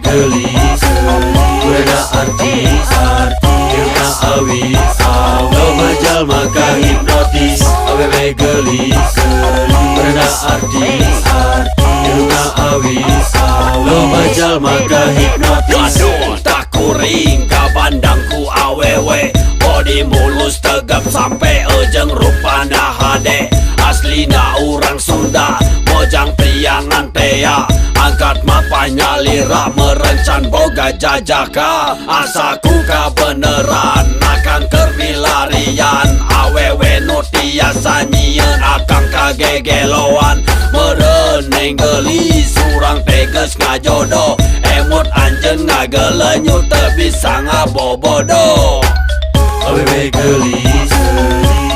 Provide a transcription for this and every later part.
gelis Beda artis Hirna awi Loba jalma ka hipnotis Awewe gelis Beda artis Hirna awi Loba jalma ka hipnotis Aduh tak kuring ka bandangku awewe Body mulus tegap sampai ujung rupana hade Aslina orang Sunda Mojang priangan tea Angkat mapanya lira merencan boga jajaka Asaku beneran akan kerbilarian Awewe nutiasa nyieun akang kagegeloan Mereneng gelis surang teges ngajodoh Emot anjen ngagelenyut teu bisa ngabobodo Awewe gelis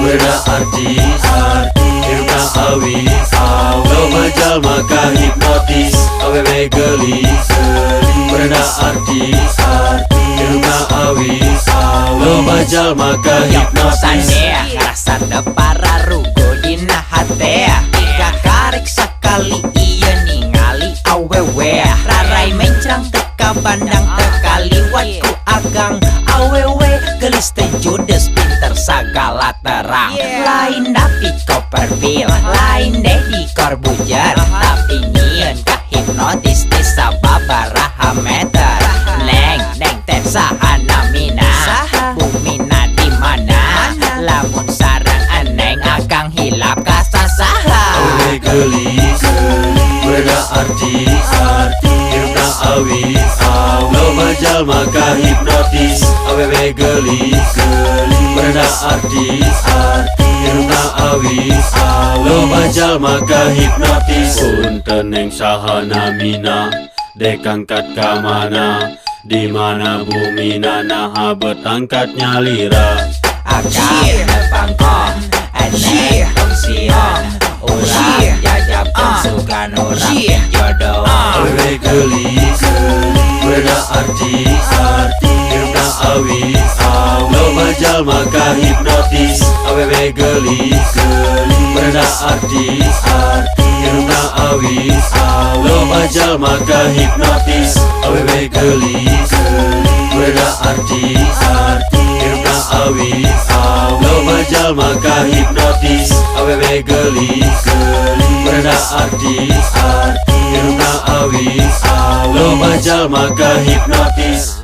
Beda artis Hirna awi Loba jalma ka hipnotis Awewe gelis Beda artis Hirna awi Loba jalma ka hipnotis Rasa para rugo dina hate Jika karek sekali iya ningali awewe Rarai mencrang teka bandang tekali watku agang Awewe gelis teh judes pinter sagala terang Lain dapi koper pil Lain deh di korbujer Tapi nyieun ka hipnotis di sababaraha meter Neng teh saha namina Bumina di mana Lamun sarang eneng akang hilap ka sasaha Awewe gelis Beda artis Hirna awi Loba jalma ka hipnotis Awewe gelis Beda artis Hirna awi Loba jalma ka hipnotis Punten neng saha namina Dek angkat ka mana Dimana bumina naha betangkatnya lira Akang nepangkong eneng fungsian Ulah jajabkan sugan orang jodoh Awewe gelis Beda artis Hirna awi Loba jalma ka hipnotis Awewe gelis Beda artis Hirna awi Loba jalma ka hipnotis Awewe gelis Beda artis Hirna awi Loba jalma ka hipnotis Awewe gelis Beda artis Hirna awi Loba jalma ka hipnotis